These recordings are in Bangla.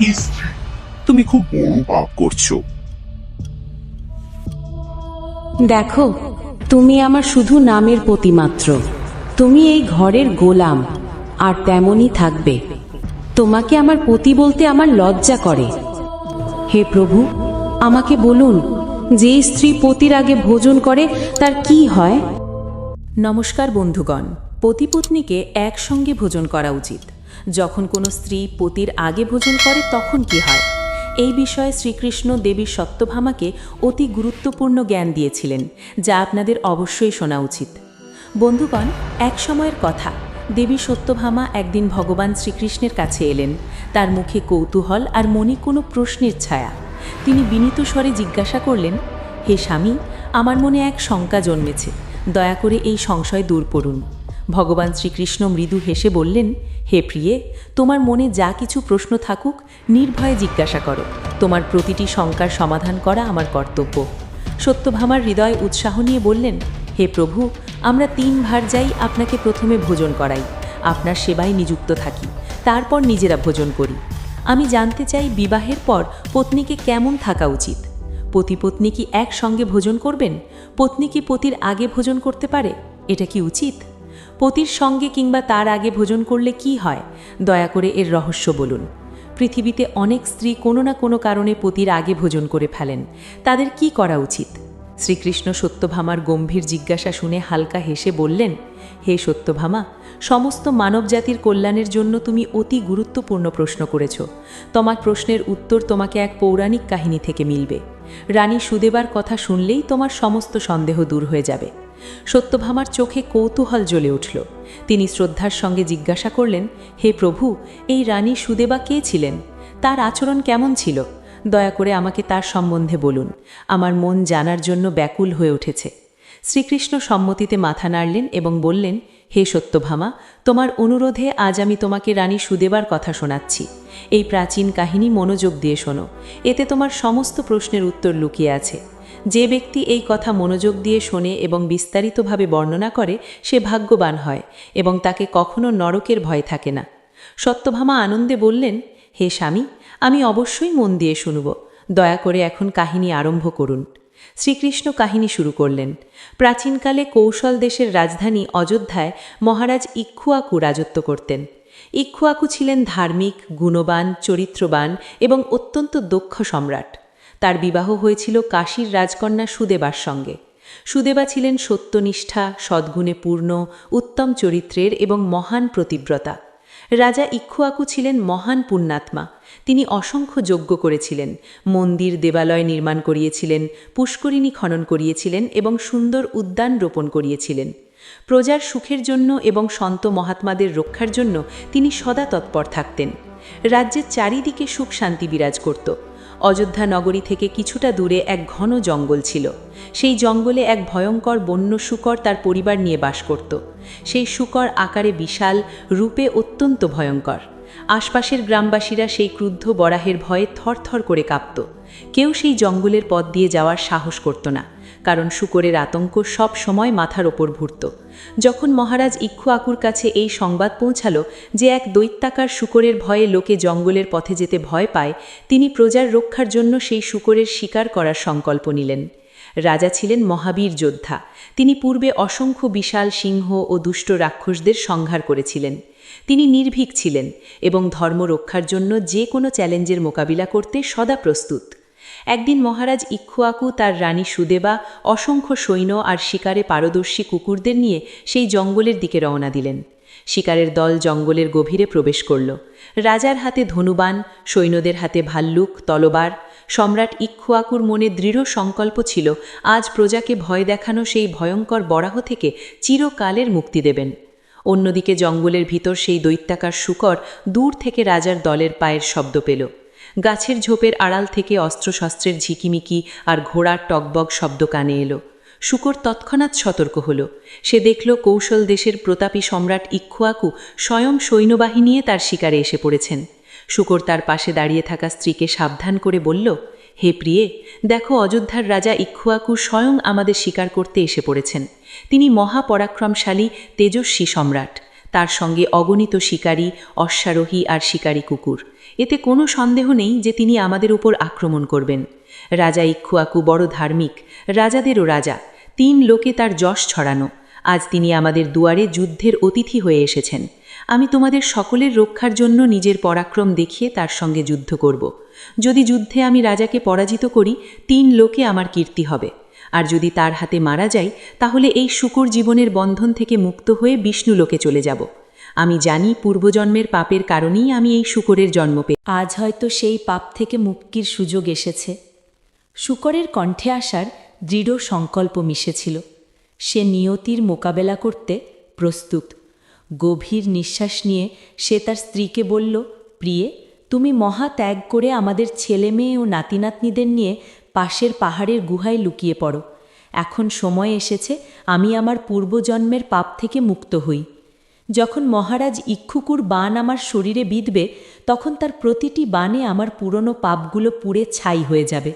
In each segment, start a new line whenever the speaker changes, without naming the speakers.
হে স্ত্রী, তুমি খুব বড় পাপ করছো।
দেখো, তুমি আমার শুধু নামের পতি মাত্র। তুমি এই ঘরের গোলাম, আর তেমনই থাকবে। তোমাকে আমার পতি বলতে আমার লজ্জা করে। হে প্রভু, আমাকে বলুন, যে স্ত্রী পতির আগে ভোজন করে তার কি হয়?
নমস্কার বন্ধুগণ। পতিপত্নীকে একসঙ্গে ভোজন করা উচিত। যখন কোনো স্ত্রী পতির আগে ভোজন করে তখন কি হয়, এই বিষয়ে শ্রীকৃষ্ণ দেবী সত্যভামাকে অতি গুরুত্বপূর্ণ জ্ঞান দিয়েছিলেন, যা আপনাদের অবশ্যই শোনা উচিত। বন্ধুগণ, এক সময়ের কথা, দেবী সত্যভামা একদিন ভগবান শ্রীকৃষ্ণের কাছে এলেন। তার মুখে কৌতূহল আর মনে কোনো প্রশ্নের ছায়া। তিনি বিনীত স্বরে জিজ্ঞাসা করলেন, হে স্বামী, আমার মনে এক শঙ্কা জন্মেছে, দয়া করে এই সংশয় দূর করুন। ভগবান শ্রীকৃষ্ণ মৃদু হেসে বললেন, হে প্রিয়ে, তোমার মনে যা কিছু প্রশ্ন থাকুক নির্ভয়ে জিজ্ঞাসা করো। তোমার প্রতিটি শঙ্কার সমাধান করা আমার কর্তব্য। সত্যভামার হৃদয় উৎসাহ নিয়ে বললেন, হে প্রভু, আমরা 3 ভার যাই আপনাকে প্রথমে ভোজন করাই, আপনার সেবায় নিযুক্ত থাকি, তারপর নিজেরা ভোজন করি। আমি জানতে চাই, বিবাহের পর পত্নীকে কেমন থাকা উচিত। পতি-পত্নী কি একসঙ্গে ভোজন করবেন? পত্নী কি পতির আগে ভোজন করতে পারে? এটা কি উচিত? পতির সঙ্গে কিংবা তার আগে ভোজন করলে কি হয়? দয়া করে এর রহস্য বলুন। পৃথিবীতে অনেক স্ত্রী কোনো না কোনো কারণে পতির আগে ভোজন করে ফেলেন। তাদের কি করা উচিত? শ্রীকৃষ্ণ সত্যভামার গম্ভীর জিজ্ঞাসা শুনে হালকা হেসে বললেন, হে সত্যভামা, সমস্ত মানবজাতির কল্যাণের জন্য তুমি অতি গুরুত্বপূর্ণ প্রশ্ন করেছ। তোমার প্রশ্নের উত্তর তোমাকে এক পৌরাণিক কাহিনী থেকে মিলবে। রানী সুদেবার কথা শুনলেই তোমার সমস্ত সন্দেহ দূর হয়ে যাবে। সত্যভামার চোখে কৌতূহল জ্বলে উঠল। তিনি শ্রদ্ধার সঙ্গে জিজ্ঞাসা করলেন, হে প্রভু, এই রানী সুদেবা কে ছিলেন? তার আচরণ কেমন ছিল? দয়া করে আমাকে তার সম্বন্ধে বলুন। আমার মন জানার জন্য ব্যাকুল হয়ে উঠেছে। শ্রীকৃষ্ণ সম্মতিতে মাথা নাড়লেন এবং বললেন, হে সত্যভামা, তোমার অনুরোধে আজ আমি তোমাকে রানী সুদেবার কথা শোনাচ্ছি। এই প্রাচীন কাহিনী মনোযোগ দিয়ে শোনো। এতে তোমার সমস্ত প্রশ্নের উত্তর লুকিয়ে আছে। যে ব্যক্তি এই কথা মনোযোগ দিয়ে শোনে এবং বিস্তারিতভাবে বর্ণনা করে, সে ভাগ্যবান হয় এবং তাকে কখনো নরকের ভয় থাকে না। সত্যভামা আনন্দে বললেন, হে স্বামী, আমি অবশ্যই মন দিয়ে শুনব। দয়া করে এখন কাহিনী আরম্ভ করুন। শ্রীকৃষ্ণ কাহিনী শুরু করলেন। প্রাচীনকালে কৌশল দেশের রাজধানী অযোধ্যায় মহারাজ ইক্ষ্বাকু রাজত্ব করতেন। ইক্ষ্বাকু ছিলেন ধার্মিক, গুণবান, চরিত্রবান এবং অত্যন্ত দক্ষ সম্রাট। তার বিবাহ হয়েছিল কাশীর রাজকন্যা সুদেবার সঙ্গে। সুদেবা ছিলেন সত্যনিষ্ঠা, সদ্গুণে পূর্ণ, উত্তম চরিত্রের এবং মহান প্রতিব্রতা। রাজা ইক্ষ্বাকু ছিলেন মহান পুণ্যাত্মা। তিনি অসংখ্য যজ্ঞ করেছিলেন, মন্দির দেবালয় নির্মাণ করিয়েছিলেন, পুষ্করিণী খনন করিয়েছিলেন এবং সুন্দর উদ্যান রোপণ করিয়েছিলেন। প্রজার সুখের জন্য এবং সন্ত মহাত্মাদের রক্ষার জন্য তিনি সদা তৎপর থাকতেন। রাজ্যের চারিদিকে সুখ শান্তি বিরাজ করত। অযোধ্যা নগরী থেকে কিছুটা দূরে এক ঘন জঙ্গল ছিল। সেই জঙ্গলে এক ভয়ঙ্কর বন্য শূকর তার পরিবার নিয়ে বাস করত। সেই শূকর আকারে বিশাল, রূপে অত্যন্ত ভয়ঙ্কর। আশপাশের গ্রামবাসীরা সেই ক্রুদ্ধ বরাহের ভয়ে থরথর করে কাঁপত। কেউ সেই জঙ্গলের পথ দিয়ে যাওয়ার সাহস করত না, কারণ শূকরের আতঙ্ক সব সময় মাথার ওপর ঘুরত। যখন মহারাজ ইক্ষ্বাকুর কাছে এই সংবাদ পৌঁছালো যে এক দৈত্যাকার শূকরের ভয়ে লোকে জঙ্গলের পথে যেতে ভয় পায়, তিনি প্রজার রক্ষার জন্য সেই শূকরের শিকার করার সংকল্প নিলেন। রাজা ছিলেন মহাবীর যোদ্ধা। তিনি পূর্বে অসংখ্য বিশাল সিংহ ও দুষ্ট রাক্ষসদের সংহার করেছিলেন। তিনি নির্ভীক ছিলেন এবং ধর্ম রক্ষার জন্য যে কোনো চ্যালেঞ্জের মোকাবিলা করতে সদা প্রস্তুত। একদিন মহারাজ ইক্ষ্বাকু তার রানী সুদেবা, অসংখ্য সৈন্য আর শিকারে পারদর্শী কুকুরদের নিয়ে সেই জঙ্গলের দিকে রওনা দিলেন। শিকারের দল জঙ্গলের গভীরে প্রবেশ করল। রাজার হাতে ধনুবান, সৈন্যদের হাতে ভাল্লুক, তলোবার। সম্রাট ইক্ষ্বাকুর মনে দৃঢ় সংকল্প ছিল, আজ প্রজাকে ভয় দেখানো সেই ভয়ঙ্কর বরাহ থেকে চিরকালের মুক্তি দেবেন। অন্যদিকে জঙ্গলের ভিতর সেই দৈত্যাকার শূকর দূর থেকে রাজার দলের পায়ের শব্দ পেল। গাছের ঝোপের আড়াল থেকে অস্ত্রশস্ত্রের ঝিকিমিকি আর ঘোড়ার টকবক শব্দ কানে এলো। শূকর তৎক্ষণাৎ সতর্ক হল। সে দেখল কৌশল দেশের প্রতাপী সম্রাট ইক্ষ্বাকু স্বয়ং সৈন্যবাহিনী নিয়ে তার শিকারে এসে পড়েছেন। শূকর তার পাশে দাঁড়িয়ে থাকা স্ত্রীকে সাবধান করে বলল, হে প্রিয়ে, দেখো, অযোধ্যার রাজা ইক্ষ্বাকু স্বয়ং আমাদের শিকার করতে এসে পড়েছেন। তিনি মহাপরাক্রমশালী, তেজস্বী সম্রাট। তার সঙ্গে অগণিত শিকারী, অশ্বারোহী আর শিকারী কুকুর। এতে কোনো সন্দেহ নেই যে তিনি আমাদের উপর আক্রমণ করবেন। রাজা ইক্ষ্বাকু বড় ধার্মিক, রাজাদেরও রাজা, 3 লোকে তার যশ ছড়ানো। আজ তিনি আমাদের দুয়ারে যুদ্ধের অতিথি হয়ে এসেছেন। আমি তোমাদের সকলের রক্ষার জন্য নিজের পরাক্রম দেখিয়ে তার সঙ্গে যুদ্ধ করব। যদি যুদ্ধে আমি রাজাকে পরাজিত করি, 3 লোকে আমার কীর্তি হবে। আর যদি তার হাতে মারা যাই, তাহলে এই শূকর জীবনের বন্ধন থেকে মুক্ত হয়ে বিষ্ণু লোকে চলে যাব। আমি জানি পূর্বজন্মের পাপের কারণেই আমি এই শূকরের জন্ম পেয়ে।
আজ হয়তো সেই পাপ থেকে মুক্তির সুযোগ এসেছে। শূকরের কণ্ঠে আসার দৃঢ় সংকল্প মিশেছিল। সে নিয়তির মোকাবেলা করতে প্রস্তুত। গভীর নিঃশ্বাস নিয়ে সে তার স্ত্রীকে বলল, প্রিয়ে, তুমি মহা ত্যাগ করে আমাদের ছেলে মেয়ে ও নাতিনাতনিদের নিয়ে পাশের পাহাড়ের গুহায় লুকিয়ে পড়ো। এখন সময় এসেছে আমি আমার পূর্বজন্মের পাপ থেকে মুক্ত হই। যখন মহারাজ ইক্ষ্বাকুর বাণ আমার শরীরে বিঁধবে, তখন তার প্রতিটি বাণে আমার পুরনো পাপগুলো পুড়ে ছাই হয়ে যাবে।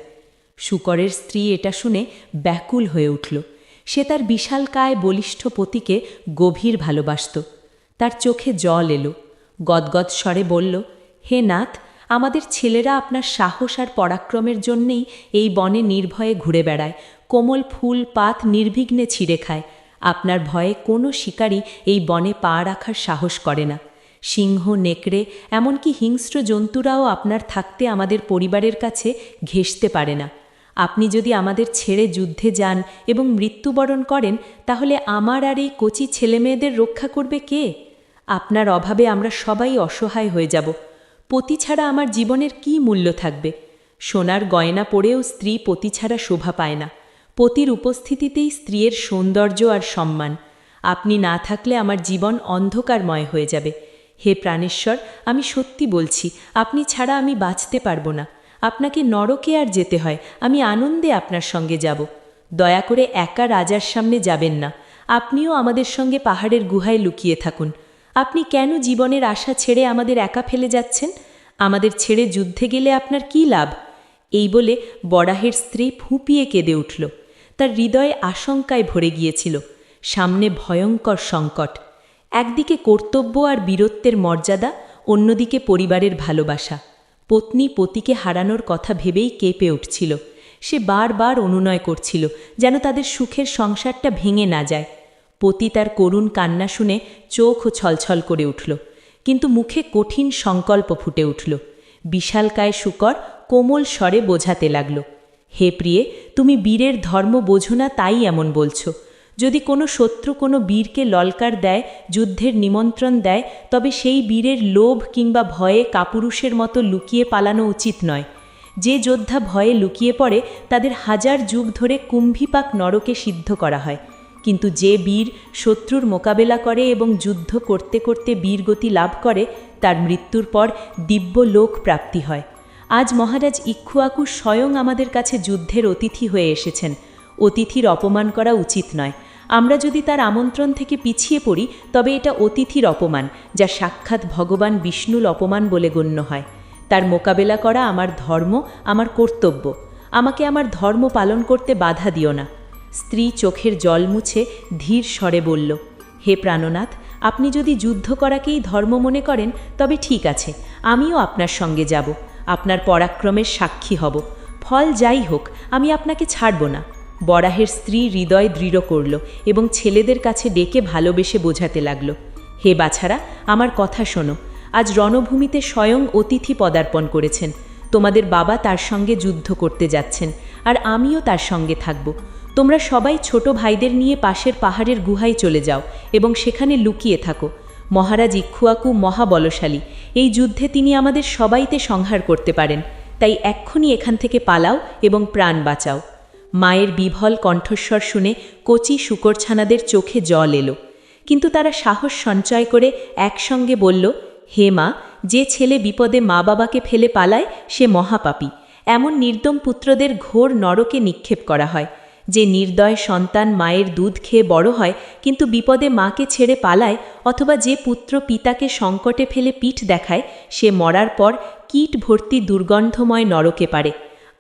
শূকরের স্ত্রী এটা শুনে ব্যাকুল হয়ে উঠল। সে তার বিশালকায় বলিষ্ঠ পতিকে গভীর ভালোবাসত। তার চোখে জল এলো। গদগদ স্বরে বলল, হে নাথ, আমাদের ছেলেরা আপনার সাহস আর পরাক্রমের জন্যেই এই বনে নির্ভয়ে ঘুরে বেড়ায়, কোমল ফুল পাত নির্বিঘ্নে ছিঁড়ে খায়। আপনার ভয়ে কোনো শিকারী এই বনে পা রাখার সাহস করে না। সিংহ, নেকড়ে, এমনকি হিংস্র জন্তুরাও আপনার থাকতে আমাদের পরিবারের কাছে ঘেঁষতে পারে না। আপনি যদি আমাদের ছেড়ে যুদ্ধে যান এবং মৃত্যুবরণ করেন, তাহলে আমার আর এই কচি ছেলেমেয়েদের রক্ষা করবে কে? আপনার অভাবে আমরা সবাই অসহায় হয়ে যাব। পতি ছাড়া আমার জীবনের কী মূল্য থাকবে? সোনার গয়না পরেও স্ত্রী পতি ছাড়া শোভা পায় না। পতির উপস্থিতিতেই স্ত্রীর সৌন্দর্য আর সম্মান। আপনি না থাকলে আমার জীবন অন্ধকারময় হয়ে যাবে। হে প্রাণেশ্বর, আমি সত্যি বলছি, আপনি ছাড়া আমি বাঁচতে পারবো না। আপনাকে নরকে আর যেতে হয়, আমি আনন্দে আপনার সঙ্গে যাব। দয়া করে একা রাজার সামনে যাবেন না। আপনিও আমাদের সঙ্গে পাহাড়ের গুহায় লুকিয়ে থাকুন। আপনি কেন জীবনের আশা ছেড়ে আমাদের একা ফেলে যাচ্ছেন? আমাদের ছেড়ে যুদ্ধে গেলে আপনার কী লাভ? এই বলে বরাহের স্ত্রী ফুঁপিয়ে কেঁদে উঠল। তার হৃদয়ে আশঙ্কায় ভরে গিয়েছিল। সামনে ভয়ঙ্কর সংকট। একদিকে কর্তব্য আর বীরত্বের মর্যাদা, অন্যদিকে পরিবারের ভালোবাসা। পত্নী পতিকে হারানোর কথা ভেবেই কেঁপে উঠছিল। সে বারবার অনুনয় করছিল যেন তাদের সুখের সংসারটা ভেঙে না যায়। পতি তার করুণ কান্না শুনে চোখও ছলছল করে উঠল, কিন্তু মুখে কঠিন সংকল্প ফুটে উঠল। বিশালকায় শূকর কোমল স্বরে বোঝাতে লাগল, হে প্রিয়ে, তুমি বীরের ধর্ম বোঝো না, তাই এমন বলছো। যদি কোনো শত্রু কোনো বীরকে ললকার দেয়, যুদ্ধের নিমন্ত্রণ দেয়, তবে সেই বীরের লোভ কিংবা ভয়ে কাপুরুষের মতো লুকিয়ে পালানো উচিত নয়। যে যোদ্ধা ভয়ে লুকিয়ে পড়ে, তাদের 1000 যুগ ধরে কুম্ভীপাক নরকে সিদ্ধ করা হয়। কিন্তু যে বীর শত্রুর মোকাবেলা করে এবং যুদ্ধ করতে করতে বীরগতি লাভ করে, তার মৃত্যুর পর দিব্য লোক প্রাপ্তি হয়। আজ মহারাজ ইক্ষ্বাকু স্বয়ং আমাদের কাছে যুদ্ধের অতিথি হয়ে এসেছেন। অতিথির অপমান করা উচিত নয়। আমরা যদি তার আমন্ত্রণ থেকে পিছিয়ে পড়ি, তবে এটা অতিথির অপমান, যা সাক্ষাৎ ভগবান বিষ্ণুর অপমান বলে গণ্য হয়। তার মোকাবেলা করা আমার ধর্ম, আমার কর্তব্য। আমাকে আমার ধর্ম পালন করতে বাধা দিও না। স্ত্রী চোখের জল মুছে ধীর স্বরে বলল, হে প্রাণনাথ, আপনি যদি যুদ্ধ করাকেই ধর্ম মনে করেন, তবে ঠিক আছে, আমিও আপনার সঙ্গে যাব। আপনার পরাক্রমের সাক্ষী হব। ফল যাই হোক, আমি আপনাকে ছাড়ব না। বরাহের স্ত্রী হৃদয় দৃঢ় করল এবং ছেলেদের কাছে ডেকে ভালোবেসে বোঝাতে লাগল, হে বাছারা, আমার কথা শোনো। আজ রণভূমিতে স্বয়ং অতিথি পদার্পণ করেছেন। তোমাদের বাবা তার সঙ্গে যুদ্ধ করতে যাচ্ছেন, আর আমিও তার সঙ্গে থাকব। তোমরা সবাই ছোট ভাইদের নিয়ে পাশের পাহাড়ের গুহায় চলে যাও এবং সেখানে লুকিয়ে থাকো। মহারাজ ইক্ষ্বাকু মহাবলশালী। এই যুদ্ধে তিনি আমাদের সবাইতে সংহার করতে পারেন। তাই এক্ষুনি এখান থেকে পালাও এবং প্রাণ বাঁচাও। মায়ের বিভল কণ্ঠস্বর শুনে কচি শূকরছানাদের চোখে জল এলো, কিন্তু তারা সাহস সঞ্চয় করে একসঙ্গে বলল, হে মা, যে ছেলে বিপদে মা বাবাকে ফেলে পালায়, সে মহাপাপী। এমন নির্দম পুত্রদের ঘোর নরকে নিক্ষেপ করা হয়। যে নির্দয় সন্তান মায়ের দুধ খেয়ে বড় হয় কিন্তু বিপদে মাকে ছেড়ে পালায়, অথবা যে পুত্র পিতাকে সংকটে ফেলে পিঠ দেখায়, সে মরার পর কীট ভর্তি দুর্গন্ধময় নরকে পারে।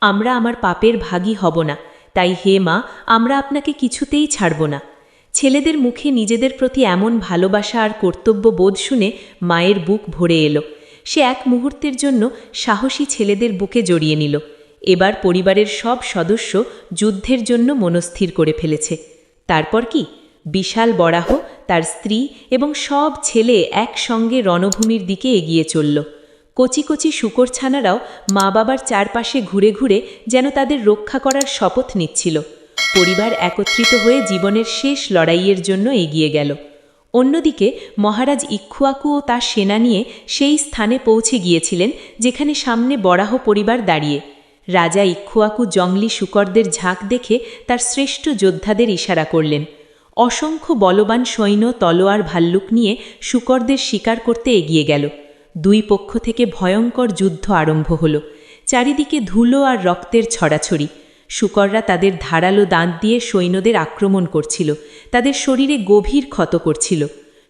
আমরা আমার পাপের ভাগী হব না। তাই হে মা, আমরা আপনাকে কিছুতেই ছাড়ব না। ছেলেদের মুখে নিজেদের প্রতি এমন ভালোবাসা আর কর্তব্য বোধ শুনে মায়ের বুক ভরে এলো। সে এক মুহূর্তের জন্য সাহসী ছেলেদের বুকে জড়িয়ে নিল। এবার পরিবারের সব সদস্য যুদ্ধের জন্য মনস্থির করে ফেলেছে। তারপর কি? বিশাল বরাহ, তার স্ত্রী এবং সব ছেলে একসঙ্গে রণভূমির দিকে এগিয়ে চলল। কচি কচি শূকরছানারাও মা বাবার চারপাশে ঘুরে ঘুরে যেন তাদের রক্ষা করার শপথ নিচ্ছিল। পরিবার একত্রিত হয়ে জীবনের শেষ লড়াইয়ের জন্য এগিয়ে গেল। অন্যদিকে মহারাজ ইক্ষ্বাকু ও তার সেনা নিয়ে সেই স্থানে পৌঁছে গিয়েছিলেন যেখানে সামনে বরাহ পরিবার দাঁড়িয়ে। রাজা ইক্ষ্বাকু জঙ্গলি শূকরদের ঝাঁক দেখে তার শ্রেষ্ঠ যোদ্ধাদের ইশারা করলেন। অসংখ্য বলবান সৈন্য তলোয়ার ভাল্লুক নিয়ে শূকরদের শিকার করতে এগিয়ে গেল। দুই পক্ষ থেকে ভয়ঙ্কর যুদ্ধ আরম্ভ হল। চারিদিকে ধুলো আর রক্তের ছড়াছড়ি। শূকররা তাদের ধারালো দাঁত দিয়ে সৈন্যদের আক্রমণ করছিল, তাদের শরীরে গভীর ক্ষত করছিল।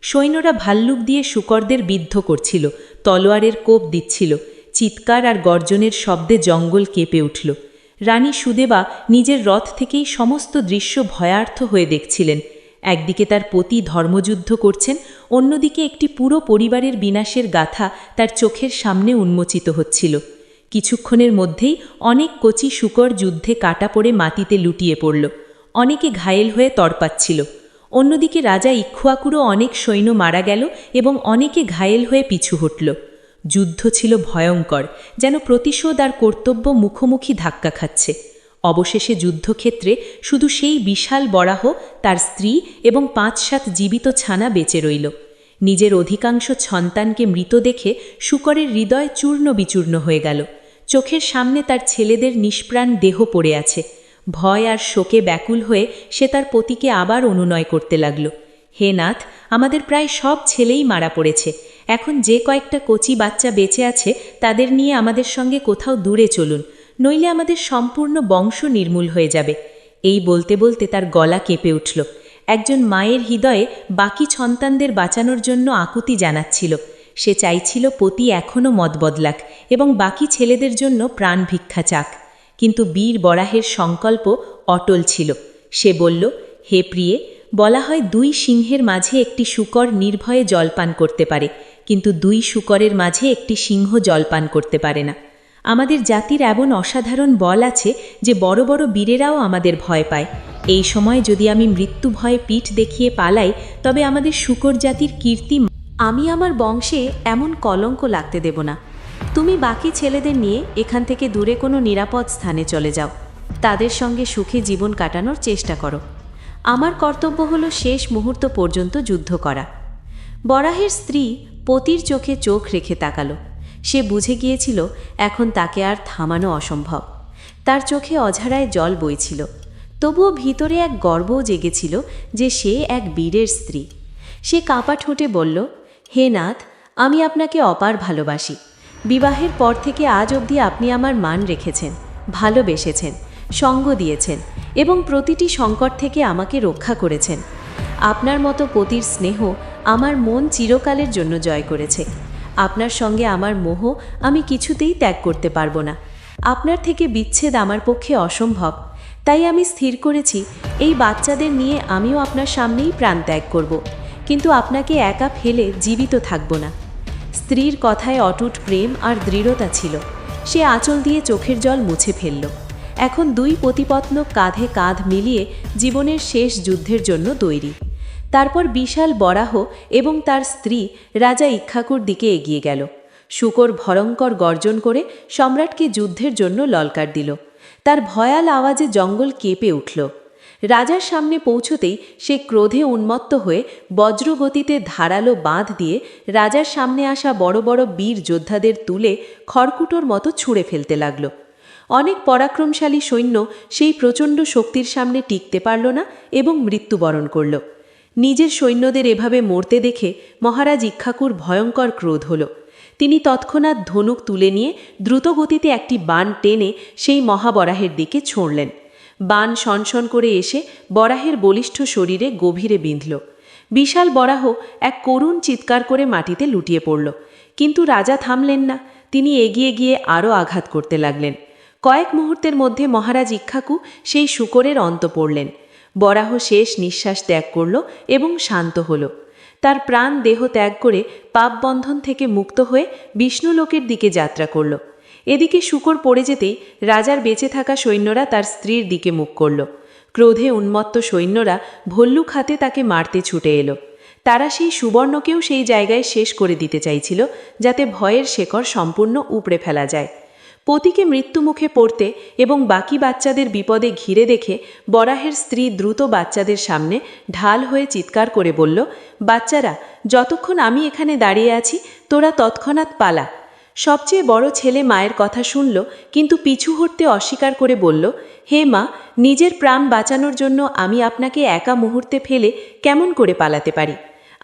সৈন্যরা ভাল্লুক দিয়ে শূকরদের বিদ্ধ করছিল, তলোয়ারের কোপ দিচ্ছিল। চিৎকার আর গর্জনের শব্দে জঙ্গল কেঁপে উঠল। রানী সুদেবা নিজের রথ থেকেই সমস্ত দৃশ্য ভয়ার্থ হয়ে দেখছিলেন। একদিকে তার পতি ধর্মযুদ্ধ করছেন, অন্যদিকে একটি পুরো পরিবারের বিনাশের গাথা তার চোখের সামনে উন্মোচিত হচ্ছিল। কিছুক্ষণের মধ্যেই অনেক কচি শূকর যুদ্ধে কাটা পড়ে মাটিতে লুটিয়ে পড়ল। অনেকে ঘায়েল হয়ে তড়পাচ্ছিল। অন্যদিকে রাজা ইক্ষ্বাকুরও অনেক সৈন্য মারা গেল এবং অনেকে ঘায়েল হয়ে পিছু হটল। যুদ্ধ ছিল ভয়ঙ্কর, যেন প্রতিশোধ আর কর্তব্য মুখোমুখি ধাক্কা খাচ্ছে। অবশেষে যুদ্ধক্ষেত্রে শুধু সেই বিশাল বরাহ, তার স্ত্রী এবং ৫-৭ জীবিত ছানা বেঁচে রইল। নিজের অধিকাংশ সন্তানকে মৃত দেখে শূকরের হৃদয় চূর্ণ বিচূর্ণ হয়ে গেল। চোখের সামনে তার ছেলেদের নিষ্প্রাণ দেহ পড়ে আছে। ভয় আর শোকে ব্যাকুল হয়ে সে তার পতিকে আবার অনুনয় করতে লাগল। হে নাথ, আমাদের প্রায় সব ছেলেই মারা পড়েছে। এখন যে কয়েকটা কচি বাচ্চা বেঁচে আছে তাদের নিয়ে আমাদের সঙ্গে কোথাও দূরে চলুন, নইলে আমাদের সম্পূর্ণ বংশ নির্মূল হয়ে যাবে। এই বলতে বলতে তার গলা কেঁপে উঠল। একজন মায়ের হৃদয়ে বাকি সন্তানদের বাঁচানোর জন্য আকুতি জানাচ্ছিল। সে চাইছিল পতি এখনও মত বদলাক এবং বাকি ছেলেদের জন্য প্রাণ ভিক্ষা চাক। কিন্তু বীর বরাহের সংকল্প অটল ছিল। সে বলল, হে প্রিয়ে, বলা হয় 2 সিংহের মাঝে একটি শূকর নির্ভয়ে জলপান করতে পারে, কিন্তু 2 শূকরের মাঝে একটি সিংহ জলপান করতে পারে না। আমাদের জাতির এমন অসাধারণ বল আছে যে বড় বড় বীরেরাও আমাদের ভয় পায়। এই সময় যদি আমি মৃত্যু ভয়ে পিঠ দেখিয়ে পালাই, তবে আমাদের শূকর জাতির কীর্তি।
আমি আমার বংশে এমন কলঙ্ক লাগতে দেব না। তুমি বাকি ছেলেদের নিয়ে এখান থেকে দূরে কোনো নিরাপদ স্থানে চলে যাও। তাদের সঙ্গে সুখে জীবন কাটানোর চেষ্টা করো। আমার কর্তব্য হলো শেষ মুহূর্ত পর্যন্ত যুদ্ধ করা। বরাহের স্ত্রী পতির চোখে চোখ রেখে তাকালো। সে বুঝে গিয়েছিল এখন তাকে আর থামানো অসম্ভব। তার চোখে অঝাড়ায় জল বইছিল, তবুও ভিতরে এক গর্বও জেগেছিল যে সে এক বীরের স্ত্রী। সে কাঁপা ঠোঁটে বলল, হে নাথ, আমি আপনাকে অপার ভালোবাসি। বিবাহের পর থেকে আজ অবধি আপনি আমার মান রেখেছেন, ভালোবেসেছেন, সঙ্গ দিয়েছেন এবং প্রতিটি সংকট থেকে আমাকে রক্ষা করেছেন। আপনার মতো পতির স্নেহ আমার মন চিরকালের জন্য জয় করেছে। আপনার সঙ্গে আমার মোহ আমি কিছুতেই ত্যাগ করতে পারবো না। আপনার থেকে বিচ্ছেদ আমার পক্ষে অসম্ভব। তাই আমি স্থির করেছি এই বাচ্চাদের নিয়ে আমিও আপনার সামনেই প্রাণ ত্যাগ করব, কিন্তু আপনাকে একা ফেলে জীবিত থাকব না। স্ত্রীর কথায় অটুট প্রেম আর দৃঢ়তা ছিল। সে আঁচল দিয়ে চোখের জল মুছে ফেলল। এখন 2 পতিপত্ন কাঁধে কাঁধ মিলিয়ে জীবনের শেষ যুদ্ধের জন্য তৈরি। তারপর বিশাল বরাহ এবং তার স্ত্রী রাজা ইক্ষ্বাকুর দিকে এগিয়ে গেল। শূকর ভয়ঙ্কর গর্জন করে সম্রাটকে যুদ্ধের জন্য ললকার দিল। তার ভয়াল আওয়াজে জঙ্গল কেঁপে উঠল। রাজার সামনে পৌঁছতেই সে ক্রোধে উন্মত্ত হয়ে বজ্রগতিতে ধারালো বাঁধ দিয়ে রাজার সামনে আসা বড় বড় বীর যোদ্ধাদের তুলে খড়কুটোর মতো ছুঁড়ে ফেলতে লাগল। অনেক পরাক্রমশালী সৈন্য সেই প্রচণ্ড শক্তির সামনে টিকতে পারল না এবং মৃত্যুবরণ করল। নিজের সৈন্যদের এভাবে মরতে দেখে মহারাজ ইক্ষ্বাকুর ভয়ঙ্কর ক্রোধ হল। তিনি তৎক্ষণাৎ ধনুক তুলে নিয়ে দ্রুতগতিতে একটি বাণ টেনে সেই মহাবরাহের দিকে ছুঁড়লেন। বাণ শনশন করে এসে বরাহের বলিষ্ঠ শরীরে গভীরে বিঁধল। বিশাল বরাহ এক করুণ চিৎকার করে মাটিতে লুটিয়ে পড়ল। কিন্তু রাজা থামলেন না। তিনি এগিয়ে গিয়ে আরও আঘাত করতে লাগলেন। কয়েক মুহূর্তের মধ্যে মহারাজ ইক্ষ্বাকু সেই শূকরের অন্ত পড়লেন। বরাহ শেষ নিঃশ্বাস ত্যাগ করল এবং শান্ত হল। তার প্রাণ দেহ ত্যাগ করে পাপ বন্ধন থেকে মুক্ত হয়ে বিষ্ণুলোকের দিকে যাত্রা করল। এদিকে শূকর পড়ে যেতেই রাজার বেঁচে থাকা সৈন্যরা তার স্ত্রীর দিকে মুখ করল। ক্রোধে উন্মত্ত সৈন্যরা ভল্লুক হাতে তাকে মারতে ছুটে এলো। তারা সেই সুবর্ণকেও সেই জায়গায় শেষ করে দিতে চাইছিল, যাতে ভয়ের শেকড় সম্পূর্ণ উপড়ে ফেলা যায়। পতিকে মৃত্যুমুখে পড়তে এবং বাকি বাচ্চাদের বিপদে ঘিরে দেখে বরাহের স্ত্রী দ্রুত বাচ্চাদের সামনে ঢাল হয়ে চিৎকার করে বলল, বাচ্চারা, যতক্ষণ আমি এখানে দাঁড়িয়ে আছি তোরা তৎক্ষণাৎ পালা। সবচেয়ে বড় ছেলে মায়ের কথা শুনল, কিন্তু পিছু হটতে অস্বীকার করে বলল, হে মা, নিজের প্রাণ বাঁচানোর জন্য আমি আপনাকে একা মুহূর্তে ফেলে কেমন করে পালাতে পারি?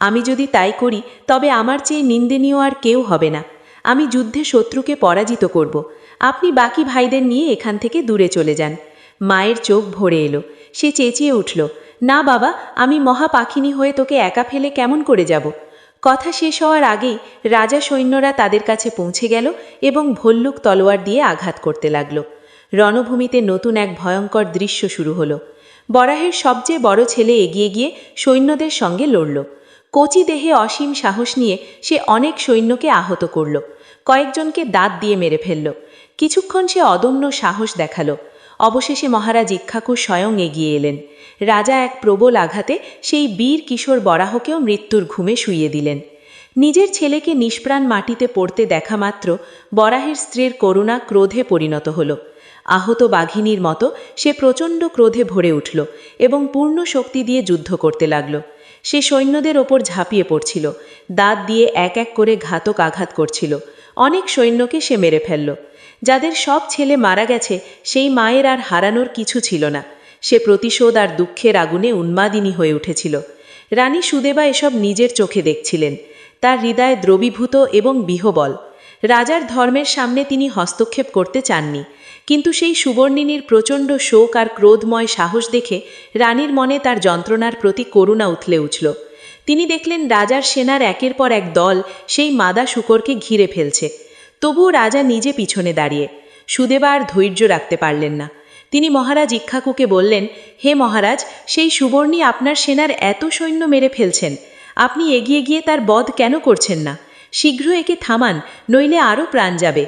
আমি যদি তাই করি তবে আমার চেয়ে নিন্দনীয় আর কেউ হবে না। আমি যুদ্ধে শত্রুকে পরাজিত করব। আপনি বাকি ভাইদের নিয়ে এখান থেকে দূরে চলে যান। মায়ের চোখ ভরে এলো। সে চেঁচিয়ে উঠল, না বাবা, আমি মহাপাখিনী হয়ে তোকে একা ফেলে কেমন করে যাব? কথা শেষ হওয়ার আগেই রাজা সৈন্যরা তাদের কাছে পৌঁছে গেল এবং ভল্লুক তলোয়ার দিয়ে আঘাত করতে লাগল। রণভূমিতে নতুন এক ভয়ঙ্কর দৃশ্য শুরু হলো। বরাহের সবচেয়ে বড় ছেলে এগিয়ে গিয়ে সৈন্যদের সঙ্গে লড়ল। কচি দেহে অসীম সাহস নিয়ে সে অনেক সৈন্যকে আহত করল, কয়েকজনকে দাঁত দিয়ে মেরে ফেলল। কিছুক্ষণ সে অদম্য সাহস দেখালো। অবশেষে মহারাজ ইক্ষ্বাকু স্বয়ং এগিয়ে এলেন। রাজা এক প্রবল আঘাতে সেই বীর কিশোর বরাহকেও মৃত্যুর ঘুমে শুইয়ে দিলেন। নিজের ছেলেকে নিষ্প্রাণ মাটিতে পড়তে দেখা মাত্র বরাহের স্ত্রীর করুণা ক্রোধে পরিণত হল। আহত বাঘিনীর মতো সে প্রচণ্ড ক্রোধে ভরে উঠল এবং পূর্ণ শক্তি দিয়ে যুদ্ধ করতে লাগল। সে সৈন্যদের ওপর ঝাঁপিয়ে পড়ছিল, দাঁত দিয়ে এক এক করে ঘাতক আঘাত করছিল। অনেক সৈন্যকে সে মেরে ফেলল। যাদের সব ছেলে মারা গেছে সেই মায়ের আর হারানোর কিছু ছিল না। সে প্রতিশোধ আর দুঃখের আগুনে উন্মাদিনী হয়ে উঠেছিল। রানী সুদেবা এসব নিজের চোখে দেখছিলেন। তার হৃদয় দ্রবীভূত এবং বিহ্বল। রাজার ধর্মের সামনে তিনি হস্তক্ষেপ করতে চাননি, কিন্তু সেই সুবর্ণিনীর প্রচণ্ড শোক আর ক্রোধময় সাহস দেখে রানীর মনে তার যন্ত্রণার প্রতি করুণা উথলে উঠল। তিনি দেখলেন রাজার সেনার একের পর এক দল সেই মাদা শূকরকে ঘিরে ফেলছে। তবুও রাজা নিজে পিছনে দাঁড়িয়ে। সুদেবা আর ধৈর্য রাখতে পারলেন না। তিনি মহারাজ ইক্ষ্বাকুকে বললেন, হে মহারাজ, সেই সুবর্ণী আপনার সেনার এত সৈন্য মেরে ফেলছেন। আপনি এগিয়ে গিয়ে তার বধ কেন করছেন না? শীঘ্র একে থামান, নইলে আরও প্রাণ যাবে।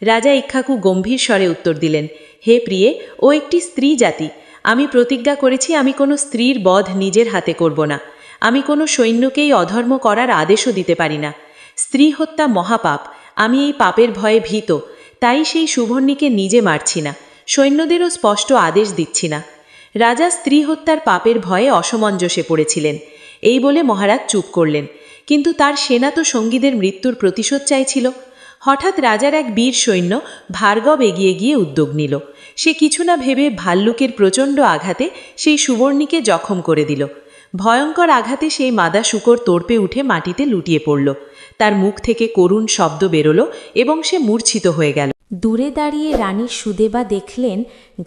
রাজা ইক্ষ্বাকু গম্ভীর স্বরে উত্তর দিলেন, হে প্রিয়ে, ও একটি স্ত্রী জাতি। আমি প্রতিজ্ঞা করেছি আমি কোনো স্ত্রীর বধ নিজের হাতে করব না। আমি কোনো সৈন্যকেই অধর্ম করার আদেশও দিতে পারি না। স্ত্রী হত্যা মহাপাপ। আমি এই পাপের ভয়ে ভীত, তাই সেই সুবর্ণীকে নিজে মারছি না, সৈন্যদেরও স্পষ্ট আদেশ দিচ্ছি না। রাজা স্ত্রী হত্যার পাপের ভয়ে অসমঞ্জসে পড়েছিলেন। এই বলে মহারাজ চুপ করলেন, কিন্তু তার সেনা তো সঙ্গীদের মৃত্যুর প্রতিশোধ চাইছিল। হঠাৎ রাজার এক বীর সৈন্য ভার্গব এগিয়ে গিয়ে উদ্যোগ নিল। সে কিছু না ভেবে ভাল্লুকের প্রচণ্ড আঘাতে সেই সুবর্ণীকে জখম করে দিল। ভয়ঙ্কর আঘাতে সেই মাদা শূকর তোড়পে উঠে মাটিতে লুটিয়ে পড়ল। তার মুখ থেকে করুণ শব্দ বেরোল এবং সে মূর্ছিত হয়ে গেল।
দূরে দাঁড়িয়ে রানী সুদেবা দেখলেন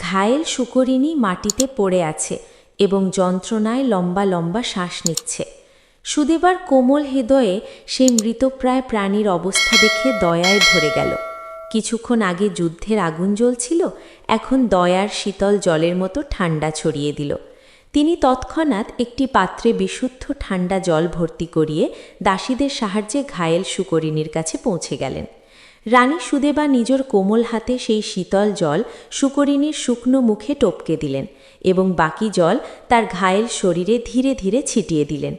ঘায়েল শূকরিণী মাটিতে পড়ে আছে এবং যন্ত্রণায় লম্বা লম্বা শ্বাস নিচ্ছে। সুদেবার কোমল হৃদয়ে সেই মৃতপ্রায় প্রাণীর অবস্থা দেখে দয়ায় ভরে গেল। কিছুক্ষণ আগে যুদ্ধের আগুন জ্বলছিল, এখন দয়ার শীতল জলের মতো ঠান্ডা ছড়িয়ে দিল। তিনি তৎক্ষণাৎ একটি পাত্রে বিশুদ্ধ ঠান্ডা জল ভর্তি করিয়ে দাসীদের সাহায্যে ঘায়েল শূকরিণীর কাছে পৌঁছে গেলেন। রানী সুদেবা নিজের কোমল হাতে সেই শীতল জল শূকরিণীর শুকনো মুখে টপকে দিলেন এবং বাকি জল তার ঘায়েল শরীরে ধীরে ধীরে ছিটিয়ে দিলেন।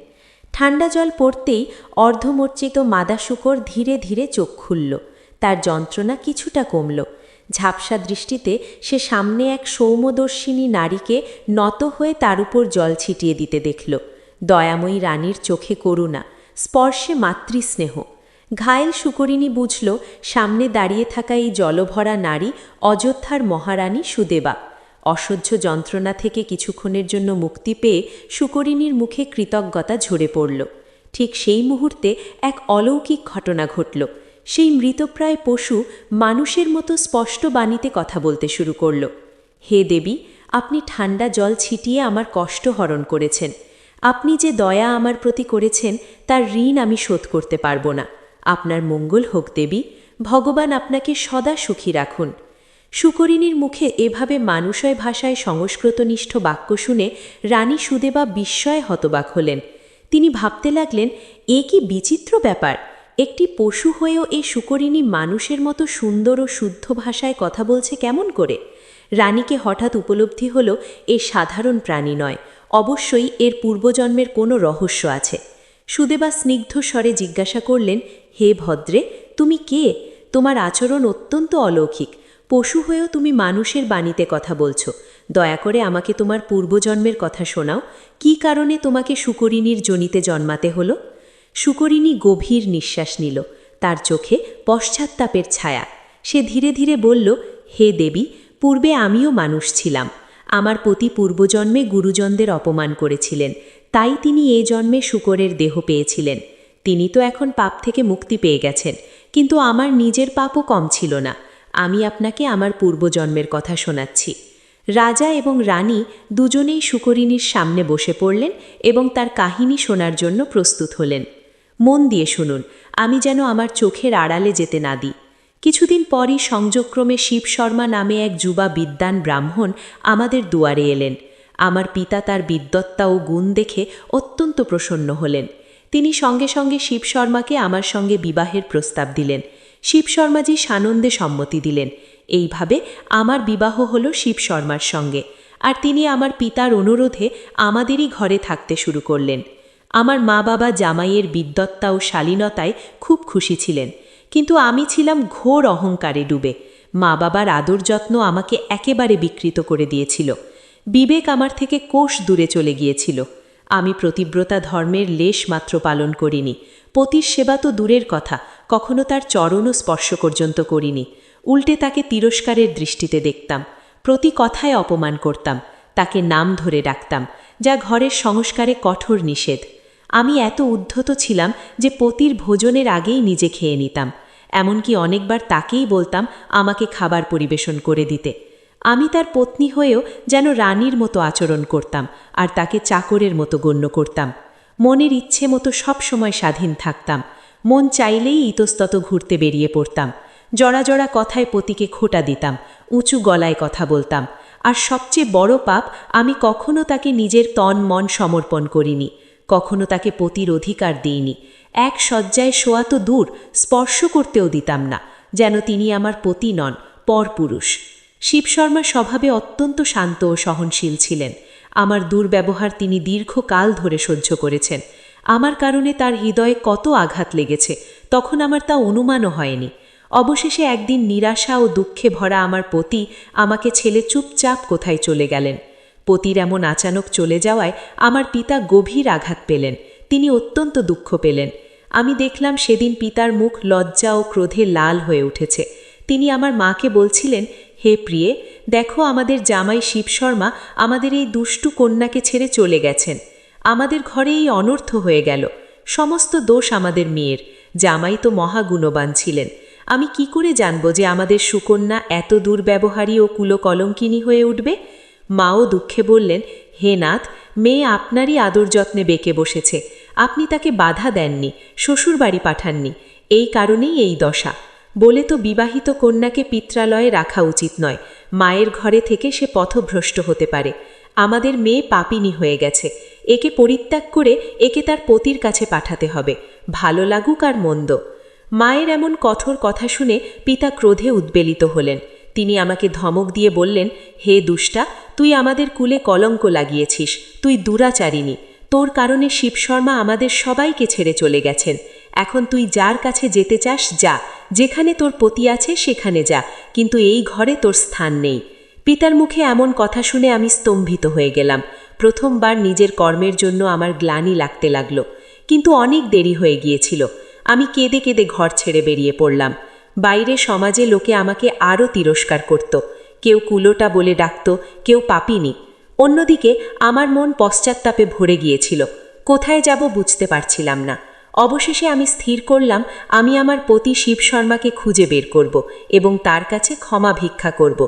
ঠান্ডা জল পড়তেই অর্ধমূর্ছিত মাদা শূকর ধীরে ধীরে চোখ খুলল। তার যন্ত্রণা কিছুটা কমল। ঝাপসা দৃষ্টিতে সে সামনে এক সৌম্যদর্শিনী নারীকে নত হয়ে তার উপর জল ছিটিয়ে দিতে দেখল। দয়াময়ী রানীর চোখে করুণা, স্পর্শে মাতৃস্নেহ। ঘায়েল শূকরিণী বুঝল সামনে দাঁড়িয়ে থাকা এই জলভরা নারী অযোধ্যার মহারানী সুদেবা। অসহ্য যন্ত্রণা থেকে কিছুক্ষণের জন্য মুক্তি পেয়ে শূকরিণীর মুখে কৃতজ্ঞতা ঝরে পড়ল। ঠিক সেই মুহূর্তে এক অলৌকিক ঘটনা ঘটল। সেই মৃতপ্রায় পশু মানুষের মতো স্পষ্ট বাণীতে কথা বলতে শুরু করল। হে দেবী, আপনি ঠান্ডা জল ছিটিয়ে আমার কষ্ট হরণ করেছেন। আপনি যে দয়া আমার প্রতি করেছেন তার ঋণ আমি শোধ করতে পারব না। আপনার মঙ্গল হোক দেবী, ভগবান আপনাকে সদা সুখী রাখুন। শূকরিণীর মুখে এভাবে মানুষয় ভাষায় সংস্কৃতনিষ্ঠ বাক্য শুনে রানী সুদেবা বিস্ময়ে হতবাক হলেন।
তিনি ভাবতে লাগলেন, এ কি বিচিত্র ব্যাপার! একটি পশু হয়েও এই সুকরিণী মানুষের মতো সুন্দর ও শুদ্ধ ভাষায় কথা বলছে কেমন করে? রানীকে হঠাৎ উপলব্ধি হল এ সাধারণ প্রাণী নয়, অবশ্যই এর পূর্বজন্মের কোনো রহস্য আছে। সুদেবা স্নিগ্ধ স্বরে জিজ্ঞাসা করলেন, হে ভদ্রে, তুমি কে? তোমার আচরণ অত্যন্ত অলৌকিক। পশু হয়েও তুমি মানুষের বাণীতে কথা বলছো। দয়া করে আমাকে তোমার পূর্বজন্মের কথা শোনাও। কী কারণে তোমাকে সুকরিণীর যোনিতে জন্মাতে হলো? সুকরিণী গভীর নিঃশ্বাস নিল, তার চোখে পশ্চাত্তাপের ছায়া। সে ধীরে ধীরে বলল, হে দেবী, পূর্বে আমিও মানুষ ছিলাম। আমার পতি পূর্বজন্মে গুরুজনদের অপমান করেছিলেন, তাই তিনি এ জন্মে শূকরের দেহ পেয়েছিলেন। তিনি তো এখন পাপ থেকে মুক্তি পেয়ে গেছেন, কিন্তু আমার নিজের পাপও কম ছিল না। আমি আপনাকে আমার পূর্বজন্মের কথা শোনাচ্ছি। রাজা এবং রানী দুজনেই সুকরিণীর সামনে বসে পড়লেন এবং তার কাহিনী শোনার জন্য প্রস্তুত হলেন। মন দিয়ে শুনুন, আমি যেন আমার চোখের আড়ালে যেতে না দিই। কিছুদিন পরই সংযোগক্রমে শিব শর্মা নামে এক যুবা বিদ্বান ব্রাহ্মণ আমাদের দুয়ারে এলেন। আমার পিতা তার বিদ্বত্তা ও গুণ দেখে অত্যন্ত প্রসন্ন হলেন। তিনি সঙ্গে সঙ্গে শিব শর্মাকে আমার সঙ্গে বিবাহের প্রস্তাব দিলেন। শিব শর্মাজি সানন্দে সম্মতি দিলেন। এইভাবে আমার বিবাহ হল শিব শর্মার সঙ্গে, আর তিনি আমার পিতার অনুরোধে আমাদেরই ঘরে থাকতে শুরু করলেন। আমার মা বাবা জামাইয়ের বিদ্বত্তা ও শালীনতায় খুব খুশি ছিলেন, কিন্তু আমি ছিলাম ঘোর অহংকারে ডুবে। মা বাবার আদর যত্ন আমাকে একেবারে বিকৃত করে দিয়েছিল। বিবেক আমার থেকে কোষ দূরে চলে গিয়েছিল। আমি প্রতিব্রতা ধর্মের লেশ মাত্র পালন করিনি। পতির সেবা তো দূরের কথা, কখনো তার চরণও স্পর্শ পর্যন্ত করিনি। উল্টে তাকে তিরস্কারের দৃষ্টিতে দেখতাম, প্রতি কথায় অপমান করতাম, তাকে নাম ধরে ডাকতাম, যা ঘরের সংস্কারে কঠোর নিষেধ। আমি এত উদ্ধত ছিলাম যে পতির ভোজনের আগেই নিজে খেয়ে নিতাম। এমনকি অনেকবার তাকেই বলতাম আমাকে খাবার পরিবেশন করে দিতে। আমি তার পত্নী হয়েও যেন রানীর মতো আচরণ করতাম, আর তাকে চাকরের মতো গণ্য করতাম। মনের ইচ্ছে মতো সবসময় স্বাধীন থাকতাম। মন চাইলেই ইতস্তত ঘুরতে বেরিয়ে পড়তাম। জড়া জড়া কথায় পতিকে খোঁটা দিতাম, উঁচু গলায় কথা বলতাম। আর সবচেয়ে বড় পাপ, আমি কখনো তাকে নিজের তন মন সমর্পণ করিনি, কখনো তাকে পতির অধিকার দিইনি। এক শয্যায় শোয়া তো দূর, স্পর্শ করতেও দিতাম না, যেন তিনি আমার পতি নন, পরপুরুষ। শিব শর্মা স্বভাবে অত্যন্ত শান্ত ও সহনশীল ছিলেন। আমার দুর্ব্যবহার তিনি দীর্ঘকাল ধরে সহ্য করেছেন। আমার কারণে তার হৃদয়ে কত আঘাত লেগেছে তখন আমার তা অনুমানও হয়নি। অবশেষে একদিন নিরাশা ও দুঃখে ভরা আমার পতি আমাকে ছেলে চুপচাপ কোথায় চলে গেলেন। পতির এমন আচানক চলে যাওয়ায় আমার পিতা গভীর আঘাত পেলেন। তিনি অত্যন্ত দুঃখ পেলেন। আমি দেখলাম সেদিন পিতার মুখ লজ্জা ও ক্রোধে লাল হয়ে উঠেছে। তিনি আমার মাকে বলছিলেন, হে প্রিয়ে, দেখো আমাদের জামাই শিব শর্মা আমাদের এই দুষ্টু কন্যাকে ছেড়ে চলে গেছেন। আমাদের ঘরে এই অনর্থ হয়ে গেল। সমস্ত দোষ আমাদের মেয়ের। জামাই তো মহাগুণবান ছিলেন। আমি কি করে জানব যে আমাদের সুকন্যা এত দুর্ব্যবহারী ও কুলকলঙ্কিনী হয়ে উঠবে? মাও দুঃখে বললেন, হে নাথ, মেয়ে আপনারই আদর যত্নে বেঁকে বসেছে। আপনি তাকে বাধা দেননি, শ্বশুরবাড়ি পাঠাননি, এই কারণেই এই দশা। বলে তো বিবাহিত কন্যাকে পিত্রালয়ে রাখা উচিত নয়। মায়ের ঘরে থেকে সে পথভ্রষ্ট হতে পারে। আমাদের মেয়ে পাপিনী হয়ে গেছে। একে পরিত্যাগ করে একে তার পতির কাছে পাঠাতে হবে, ভালো লাগুক আর মন্দ। মায়ের এমন কঠোর কথা শুনে পিতা ক্রোধে উদ্বেলিত হলেন। তিনি আমাকে ধমক দিয়ে বললেন, হে দুষ্টা, তুই আমাদের কুলে কলঙ্ক লাগিয়েছিস। তুই দুরাচারিণী। তোর কারণে শিব শর্মা আমাদের সবাইকে ছেড়ে চলে গেছেন। এখন তুই যার কাছে যেতে চাস যা, যেখানে তোর পতি আছে সেখানে যা, কিন্তু এই ঘরে তোর স্থান নেই। পিতার মুখে এমন কথা শুনে আমি স্তম্ভিত হয়ে গেলাম। প্রথমবার নিজের কর্মের জন্য আমার গ্লানি লাগতে লাগলো, কিন্তু অনেক দেরি হয়ে গিয়েছিল। আমি কেঁদে কেঁদে ঘর ছেড়ে বেরিয়ে পড়লাম। বাইরে সমাজে লোকে আমাকে আরও তিরস্কার করত। কেউ কুলোটা বলে ডাকত, কেউ পাপিনী। অন্যদিকে আমার মন পশ্চাত্তাপে ভরে গিয়েছিল। কোথায় যাব বুঝতে পারছিলাম না। অবশেষে আমি স্থির করলাম আমি আমার পতি শিব শর্মাকে খুঁজে বের করব এবং তার কাছে ক্ষমা ভিক্ষা করব।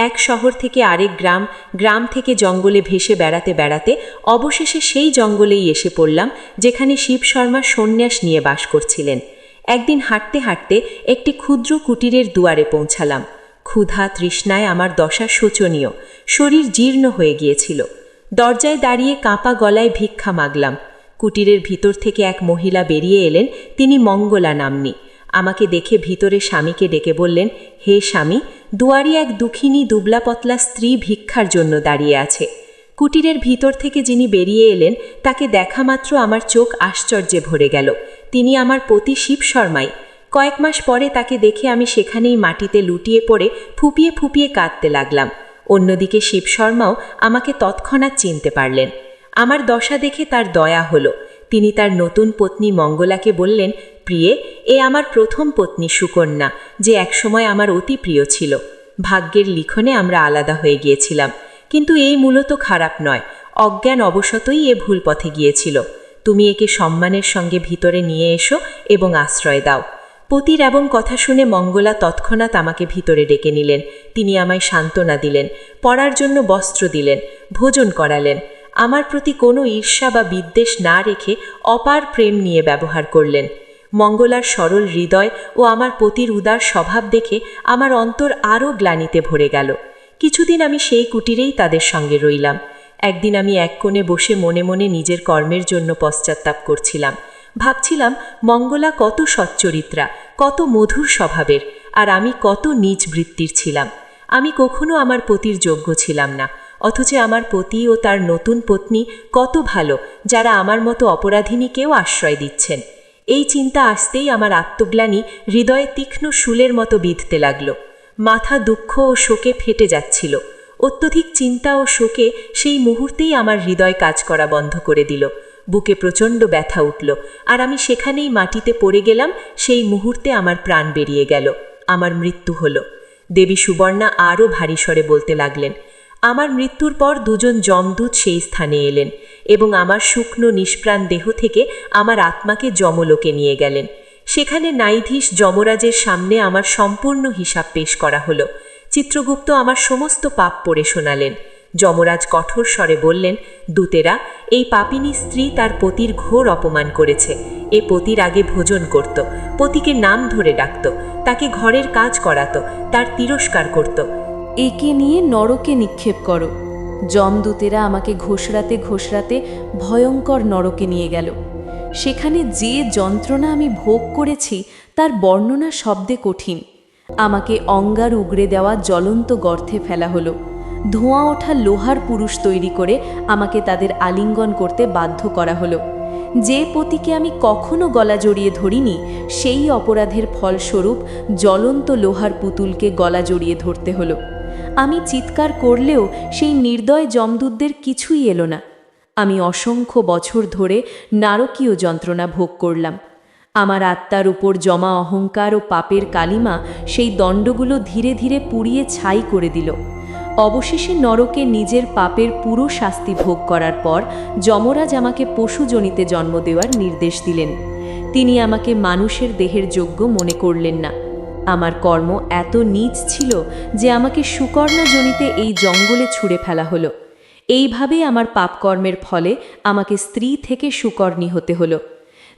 এক শহর থেকে আরেক গ্রাম, গ্রাম থেকে জঙ্গলে ভেসে বেড়াতে বেড়াতে অবশেষে সেই জঙ্গলেই এসে পড়লাম যেখানে শিব শর্মা সন্ন্যাস নিয়ে বাস করছিলেন। একদিন হাঁটতে হাঁটতে একটি ক্ষুদ্র কুটিরের দুয়ারে পৌঁছালাম। ক্ষুধা তৃষ্ণায় আমার দশা শোচনীয়, শরীর জীর্ণ হয়ে গিয়েছিল। দরজায় দাঁড়িয়ে কাঁপা গলায় ভিক্ষা মাগলাম। কুটিরের ভিতর থেকে এক মহিলা বেরিয়ে এলেন। তিনি মঙ্গলা নাম্নী। আমাকে দেখে ভিতরে স্বামীকে ডেকে বললেন, হে স্বামী, দুয়ারি এক দুঃখিনী দুবলা পতলা স্ত্রী ভিক্ষার জন্য দাঁড়িয়ে আছে। কুটিরের ভিতর থেকে যিনি বেরিয়ে এলেন তাকে দেখা মাত্র আমার চোখ আশ্চর্যে ভরে গেল। তিনি আমার পতি শিব শর্মাই। কয়েক মাস পরে তাকে দেখে আমি সেখানেই মাটিতে লুটিয়ে পড়ে ফুপিয়ে ফুপিয়ে কাঁদতে লাগলাম। অন্যদিকে শিব শর্মাও আমাকে তৎক্ষণাৎ চিনতে পারলেন। আমার দশা দেখে তার দয়া হলো। তিনি তার নতুন পত্নী মঙ্গলাকে বললেন, প্রিয়ে, এ আমার প্রথম পত্নী সুকন্যা, যে একসময় আমার অতি প্রিয় ছিল। ভাগ্যের লিখনে আমরা আলাদা হয়ে গিয়েছিলাম, কিন্তু এই মূলত খারাপ নয়, অজ্ঞান অবশতই এ ভুল পথে গিয়েছিল। তুমি একে সম্মানের সঙ্গে ভিতরে নিয়ে এসো এবং আশ্রয় দাও। পতির এবং কথা শুনে মঙ্গলা তৎক্ষণাৎ আমাকে ভিতরে ডেকে নিলেন। তিনি আমায় সান্ত্বনা দিলেন, পরার জন্য বস্ত্র দিলেন, ভোজন করালেন। আমার প্রতি কোনো ঈর্ষা বা বিদ্বেষ না রেখে অপার প্রেম নিয়ে ব্যবহার করলেন। মঙ্গলার সরল হৃদয় ও আমার পতির উদার স্বভাব দেখে আমার অন্তর আরও গ্লানিতে ভরে গেল। কিছুদিন আমি সেই কুটিরেই তাদের সঙ্গে রইলাম। একদিন আমি এক কোণে বসে মনে মনে নিজের কর্মের জন্য পশ্চাত্তাপ করছিলাম। ভাবছিলাম, মঙ্গলা কত সচ্চরিত্রা, কত মধুর স্বভাবের, আর আমি কত নীচ বৃত্তির ছিলাম। আমি কখনো আমার পতির যোগ্য ছিলাম না, অথচ আমার পতি ও তার নতুন পত্নী কত ভালো, যারা আমার মতো অপরাধিনীকেও আশ্রয় দিচ্ছেন। এই চিন্তা আসতেই আমার আত্মগ্লানি হৃদয়ে তীক্ষ্ণ শূলের মতো বিঁধতে লাগল। মাথা দুঃখ ও শোকে ফেটে যাচ্ছিল। অত্যধিক চিন্তা ও শোকে সেই মুহূর্তেই আমার হৃদয় কাজ করা বন্ধ করে দিল। বুকে প্রচণ্ড ব্যথা উঠল, আর আমি সেখানেই মাটিতে পড়ে গেলাম। সেই মুহূর্তে আমার প্রাণ বেরিয়ে গেল, আমার মৃত্যু হলো। দেবী সুবর্ণা আরও ভারী স্বরে বলতে লাগলেন। আমার মৃত্যুর পর দুজন যমদূত সেই স্থানে এলেন এবং আমার শুকনো নিষ্প্রাণ দেহ থেকে আমার আত্মাকে যমলোকে নিয়ে গেলেন। সেখানে ন্যায়াধীশ যমরাজের সামনে আমার সম্পূর্ণ হিসাব পেশ করা হলো। চিত্রগুপ্ত আমার সমস্ত পাপ পড়ে শোনালেন। যমরাজ কঠোর স্বরে বললেন, দূতেরা, এই পাপিনী স্ত্রী তার পতির ঘোর অপমান করেছে। এ পতির আগে ভোজন করত, পতিকে নাম ধরে ডাকত, তাকে ঘরের কাজ করাত, তার তিরস্কার করত।
একে নিয়ে নরকে নিক্ষেপ করো। যমদূতেরা আমাকে ঘোষরাতে ঘোষরাতে ভয়ঙ্কর নরকে নিয়ে গেল। সেখানে যে যন্ত্রণা আমি ভোগ করেছি তার বর্ণনা শব্দে কঠিন। আমাকে অঙ্গার উগড়ে দেওয়া জ্বলন্ত গর্তে ফেলা হলো। ধোঁয়া ওঠা লোহার পুরুষ তৈরি করে আমাকে তাদের আলিঙ্গন করতে বাধ্য করা হলো। যে পতিকে আমি কখনো গলা জড়িয়ে ধরিনি, সেই অপরাধের ফলস্বরূপ জ্বলন্ত লোহার পুতুলকে গলা জড়িয়ে ধরতে হলো। আমি চিৎকার করলেও সেই নির্দয় যমদূতদের কিছুই এলো না। আমি অসংখ্য বছর ধরে নারকীয় যন্ত্রণা ভোগ করলাম। আমার আত্মার উপর জমা অহংকার ও পাপের কালিমা সেই দণ্ডগুলো ধীরে ধীরে পুড়িয়ে ছাই করে দিল। অবশেষে নরকে নিজের পাপের পুরো শাস্তি ভোগ করার পর যমরাজ আমাকে পশুজনিতে জন্ম দেওয়ার নির্দেশ দিলেন। তিনি আমাকে মানুষের দেহের যোগ্য মনে করলেন না। আমার কর্ম এত নীচ ছিল যে আমাকে সুকর্ণজনিতে এই জঙ্গলে ছুঁড়ে ফেলা হলো। এইভাবেই আমার পাপকর্মের ফলে আমাকে স্ত্রী থেকে সুকর্ণী হতে হলো।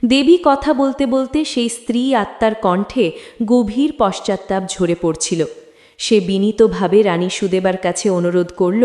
দেবী কথা বলতে বলতে সেই স্ত্রী আত্মার কণ্ঠে গভীর পশ্চাত্তাপ ঝরে পড়ছিল। সে বিনীতভাবে রানী সুদেবার কাছে অনুরোধ করল,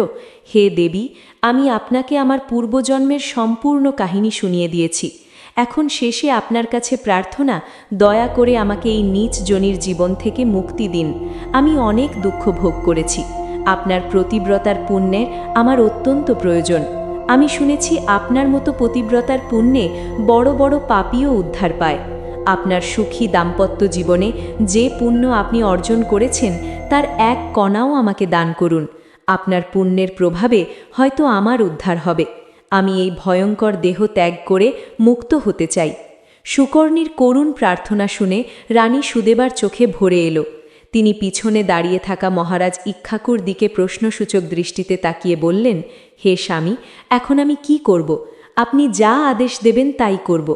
হে দেবী, আমি আপনাকে আমার পূর্বজন্মের সম্পূর্ণ কাহিনী শুনিয়ে দিয়েছি। এখন শেষে আপনার কাছে প্রার্থনা, দয়া করে আমাকে এই নীচ জনির জীবন থেকে মুক্তি দিন। আমি অনেক দুঃখ ভোগ করেছি। আপনার প্রতিব্রতার পুণ্যের আমার অত্যন্ত প্রয়োজন। আমি শুনেছি আপনার মতো পতিব্রতার পুণ্যে বড় বড় পাপীও উদ্ধার পায়। আপনার সুখী দাম্পত্য জীবনে যে পুণ্য আপনি অর্জন করেছেন তার এক কণাও আমাকে দান করুন। আপনার পুণ্যের প্রভাবে হয়তো আমার উদ্ধার হবে। আমি এই ভয়ঙ্কর দেহ ত্যাগ করে মুক্ত হতে চাই। সুকর্ণীর করুণ প্রার্থনা শুনে রানী সুদেবার চোখে ভরে এলো। তিনি পিছনে দাঁড়িয়ে থাকা মহারাজ ইক্ষ্বাকুর দিকে প্রশ্নসূচক দৃষ্টিতে তাকিয়ে বললেন, হে স্বামী, এখন আমি কি করব? আপনি যা আদেশ দেবেন তাই করব।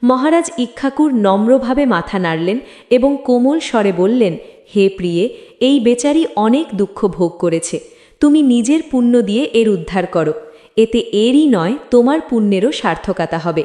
মহারাজ ইক্ষ্বাকুর নম্রভাবে মাথা নাড়লেন এবং কোমল স্বরে বললেন, হে প্রিয়ে, এই বেচারি অনেক দুঃখ ভোগ করেছে। তুমি নিজের পুণ্য দিয়ে এর উদ্ধার করো। এতে এরই নয়, তোমার পুণ্যেরও সার্থকতা হবে।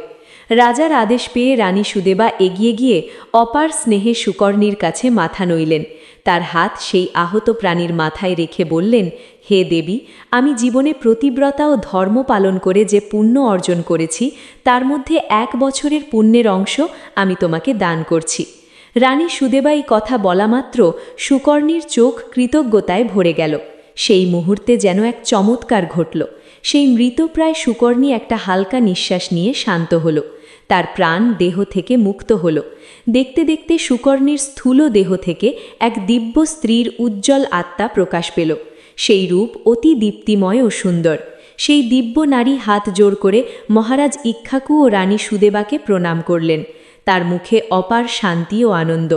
রাজার আদেশ পেয়ে রানী সুদেবা এগিয়ে গিয়ে অপার স্নেহে সুকর্ণীর কাছে মাথা নইলেন। তার হাত সেই আহত প্রাণীর মাথায় রেখে বললেন, হে দেবী, আমি জীবনে প্রতিব্রতা ও ধর্ম পালন করে যে পুণ্য অর্জন করেছি তার মধ্যে 1 বছরের পুণ্যের অংশ আমি তোমাকে দান করছি। রানী সুদেবা এই কথা বলা মাত্র সুকর্ণীর চোখ কৃতজ্ঞতায় ভরে গেল। সেই মুহূর্তে যেন এক চমৎকার ঘটল। সেই মৃতপ্রায় সুকর্ণী একটা হালকা নিঃশ্বাস নিয়ে শান্ত হল। তার প্রাণ দেহ থেকে মুক্ত হল। দেখতে দেখতে সুকর্ণীর স্থূল দেহ থেকে এক দিব্য স্ত্রীর উজ্জ্বল আত্মা প্রকাশ পেল। সেই রূপ অতি দীপ্তিময় ও সুন্দর। সেই দিব্য নারী হাত জোড় করে মহারাজ ইক্ষ্বাকু ও রানী সুদেবাকে প্রণাম করলেন। তার মুখে অপার শান্তি ও আনন্দ।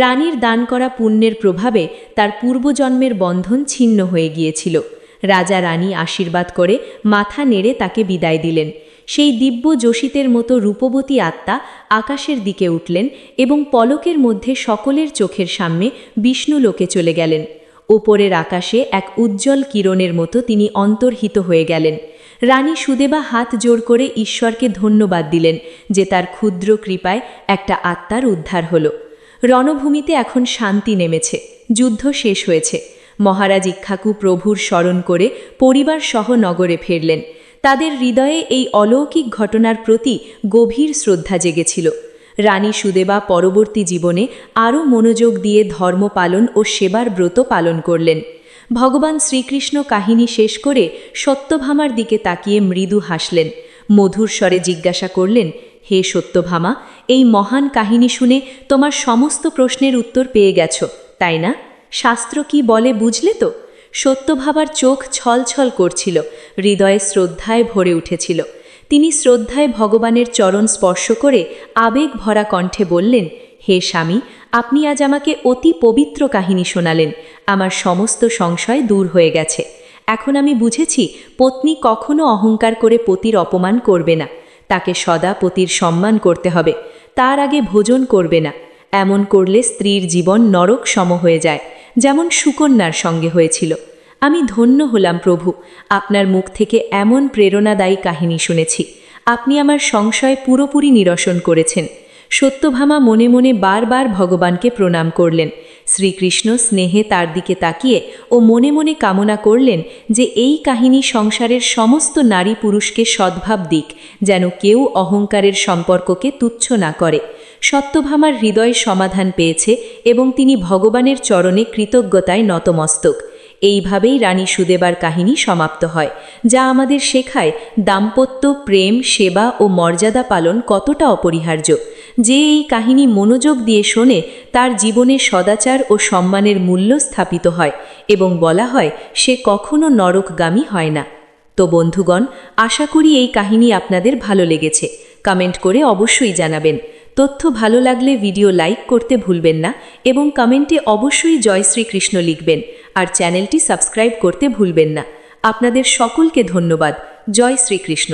রানীর দান করা পুণ্যের প্রভাবে তার পূর্বজন্মের বন্ধন ছিন্ন হয়ে গিয়েছিল। রাজা রানী আশীর্বাদ করে মাথা নেড়ে তাকে বিদায় দিলেন। সেই দিব্য যোশিতের মতো রূপবতী আত্মা আকাশের দিকে উঠলেন এবং পলকের মধ্যে সকলের চোখের সামনে বিষ্ণুলোকে চলে গেলেন। ওপরের আকাশে এক উজ্জ্বল কিরণের মতো তিনি অন্তর্হিত হয়ে গেলেন। রানী সুদেবা হাত জোড় করে ঈশ্বরকে ধন্যবাদ দিলেন যে তার ক্ষুদ্র কৃপায় একটা আত্মার উদ্ধার হল। রণভূমিতে এখন শান্তি নেমেছে। যুদ্ধ শেষ হয়েছে। মহারাজ ইক্ষ্বাকু প্রভুর স্মরণ করে পরিবার সহ নগরে ফিরলেন। তাদের হৃদয়ে এই অলৌকিক ঘটনার প্রতি গভীর শ্রদ্ধা জেগেছিল। রানী সুদেবা পরবর্তী জীবনে আরও মনোযোগ দিয়ে ধর্ম পালন ও সেবার ব্রত পালন করলেন। ভগবান শ্রীকৃষ্ণ কাহিনী শেষ করে সত্যভামার দিকে তাকিয়ে মৃদু হাসলেন। মধুর স্বরে জিজ্ঞাসা করলেন, হে সত্যভামা, এই মহান কাহিনী শুনে তোমার সমস্ত প্রশ্নের উত্তর পেয়ে গেছ, তাই না? শাস্ত্র কি বলে বুঝলে তো? সত্যভামার চোখ ছলছল করছিল, হৃদয়ে শ্রদ্ধায় ভরে উঠেছিল। তিনি শ্রদ্ধায় ভগবানের চরণ স্পর্শ করে আবেগ ভরা কণ্ঠে বললেন, হে স্বামী, আপনি আজ আমাকে অতি পবিত্র কাহিনী শোনালেন। আমার সমস্ত সংশয় দূর হয়ে গেছে। এখন আমি বুঝেছি পত্নী কখনো অহংকার করে পতির অপমান করবে না। তাকে সদা পতির সম্মান করতে হবে। তার আগে ভোজন করবে না। এমন করলে স্ত্রীর জীবন নরক সম হয়ে যায়, যেমন সুকন্যার সঙ্গে হয়েছিল। আমি ধন্য হলাম প্রভু, আপনার মুখ থেকে এমন প্রেরণাদায়ী কাহিনী শুনেছি। আপনি আমার সংশয় পুরোপুরি নিরসন করেছেন। সত্যভামা মনে মনে বারবার ভগবানকে প্রণাম করলেন। শ্রীকৃষ্ণ স্নেহে তার দিকে তাকিয়ে ও মনে মনে কামনা করলেন যে এই কাহিনী সংসারের সমস্ত নারী পুরুষকে সদ্ভাব দিক, যেন কেউ অহংকারের সম্পর্ককে তুচ্ছ না করে। সত্যভামার হৃদয় সমাধান পেয়েছে এবং তিনি ভগবানের চরণে কৃতজ্ঞতায় নতমস্তক। এইভাবেই রানী সুদেবার কাহিনী সমাপ্ত হয়, যা আমাদের শেখায় দাম্পত্য, প্রেম, সেবা ও মর্যাদা পালন কতটা অপরিহার্য। যে এই কাহিনী মনোযোগ দিয়ে শোনে তার জীবনে সদাচার ও সম্মানের মূল্য স্থাপিত হয় এবং বলা হয় সে কখনো নরকগামী হয় না। তো বন্ধুগণ, আশা করি এই কাহিনী আপনাদের ভালো লেগেছে। কমেন্ট করে অবশ্যই জানাবেন। তথ্য ভালো লাগলে ভিডিও লাইক করতে ভুলবেন না এবং কমেন্টে অবশ্যই জয় শ্রীকৃষ্ণ লিখবেন আর চ্যানেলটি সাবস্ক্রাইব করতে ভুলবেন না। আপনাদের সকলকে ধন্যবাদ। জয় শ্রীকৃষ্ণ।